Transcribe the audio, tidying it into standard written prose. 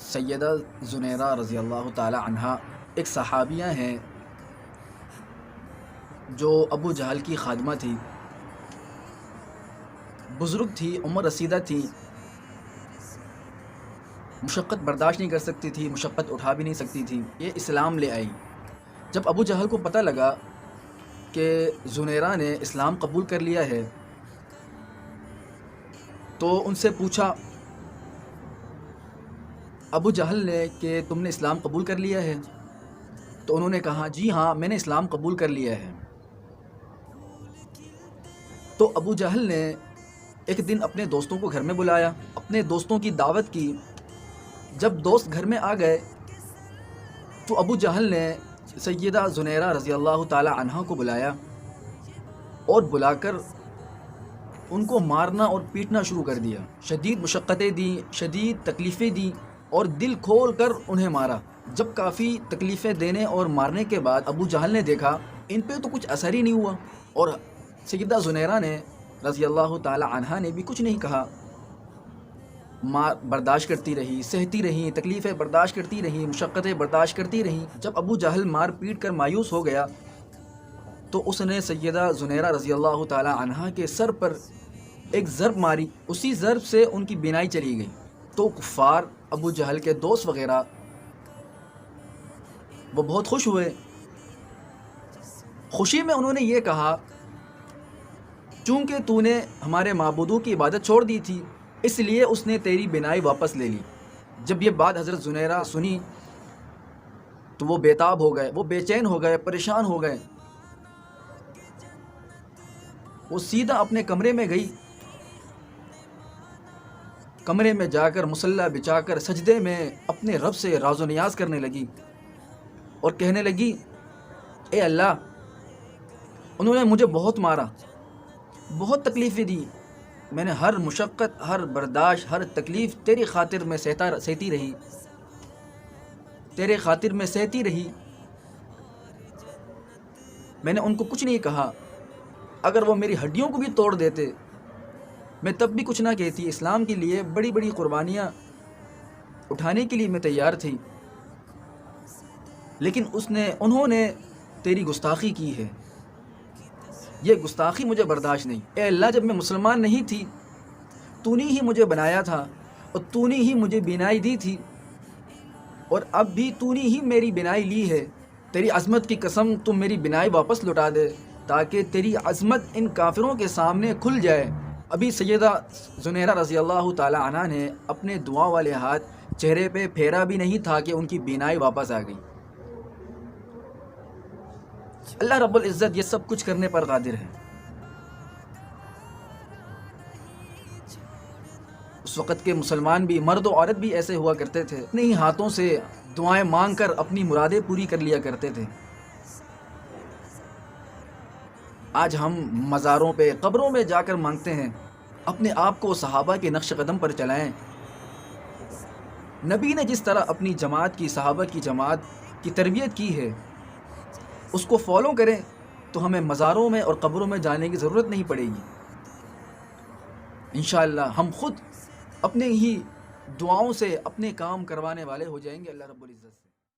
سیدہ زنیرہ رضی اللہ تعالی عنہا ایک صحابیہ ہیں جو ابو جہل کی خادمہ تھی، بزرگ تھی، عمر رسیدہ تھی، مشقت برداشت نہیں کر سکتی تھی، مشقت اٹھا بھی نہیں سکتی تھی۔ یہ اسلام لے آئی۔ جب ابو جہل کو پتہ لگا کہ زنیرہ نے اسلام قبول کر لیا ہے تو ان سے پوچھا ابو جہل نے کہ تم نے اسلام قبول کر لیا ہے؟ تو انہوں نے کہا جی ہاں میں نے اسلام قبول کر لیا ہے۔ تو ابو جہل نے ایک دن اپنے دوستوں کو گھر میں بلایا، اپنے دوستوں کی دعوت کی۔ جب دوست گھر میں آ گئے تو ابو جہل نے سیدہ زنیرہ رضی اللہ تعالی عنہا کو بلایا اور بلا کر ان کو مارنا اور پیٹنا شروع کر دیا۔ شدید مشقتیں دیں، شدید تکلیفیں دیں اور دل کھول کر انہیں مارا۔ جب کافی تکلیفیں دینے اور مارنے کے بعد ابو جہل نے دیکھا ان پہ تو کچھ اثر ہی نہیں ہوا، اور سیدہ زنیرہ نے رضی اللہ تعالی عنہا نے بھی کچھ نہیں کہا، برداشت کرتی رہی، سہتی رہی، تکلیفیں برداشت کرتی رہی، مشقتیں برداشت کرتی رہی۔ جب ابو جہل مار پیٹ کر مایوس ہو گیا تو اس نے سیدہ زنیرہ رضی اللہ تعالی عنہا کے سر پر ایک ضرب ماری، اسی ضرب سے ان کی بینائی چلی گئی۔ تو کفار، ابو جہل کے دوست وغیرہ، وہ بہت خوش ہوئے۔ خوشی میں انہوں نے یہ کہا چونکہ تو نے ہمارے معبودوں کی عبادت چھوڑ دی تھی اس لیے اس نے تیری بینائی واپس لے لی۔ جب یہ بات حضرت زنیرہ سنی تو وہ بیتاب ہو گئے، وہ بے چین ہو گئے، پریشان ہو گئے۔ وہ سیدھا اپنے کمرے میں گئی، کمرے میں جا کر مصلی بچھا کر سجدے میں اپنے رب سے راز و نیاز کرنے لگی اور کہنے لگی اے اللہ، انہوں نے مجھے بہت مارا، بہت تکلیفیں دی، میں نے ہر مشقت، ہر برداشت، ہر تکلیف تیری خاطر میں سہتی رہی، تیرے خاطر میں سہتی رہی۔ میں نے ان کو کچھ نہیں کہا، اگر وہ میری ہڈیوں کو بھی توڑ دیتے میں تب بھی کچھ نہ کہتی، اسلام کے لیے بڑی بڑی قربانیاں اٹھانے کے لیے میں تیار تھی، لیکن انہوں نے تیری گستاخی کی ہے، یہ گستاخی مجھے برداشت نہیں۔ اے اللہ، جب میں مسلمان نہیں تھی تو نے ہی مجھے بنایا تھا اور تو نے ہی مجھے بینائی دی تھی، اور اب بھی تو نے ہی میری بینائی لی ہے۔ تیری عظمت کی قسم تم میری بینائی واپس لوٹا دے تاکہ تیری عظمت ان کافروں کے سامنے کھل جائے۔ ابھی سیدہ زنیرہ رضی اللہ تعالی عنہا نے اپنے دعا والے ہاتھ چہرے پہ پھیرا بھی نہیں تھا کہ ان کی بینائی واپس آ گئی۔ اللہ رب العزت یہ سب کچھ کرنے پر قادر ہے۔ اس وقت کے مسلمان بھی، مرد و عورت بھی ایسے ہوا کرتے تھے، اپنے ہی ہاتھوں سے دعائیں مانگ کر اپنی مرادیں پوری کر لیا کرتے تھے۔ آج ہم مزاروں پہ، قبروں میں جا کر مانگتے ہیں، اپنے آپ کو صحابہ کے نقش قدم پر چلائیں۔ نبی نے جس طرح اپنی جماعت کی، صحابہ کی جماعت کی تربیت کی ہے اس کو فالو کریں تو ہمیں مزاروں میں اور قبروں میں جانے کی ضرورت نہیں پڑے گی۔ انشاءاللہ ہم خود اپنے ہی دعاؤں سے اپنے کام کروانے والے ہو جائیں گے اللہ رب العزت سے۔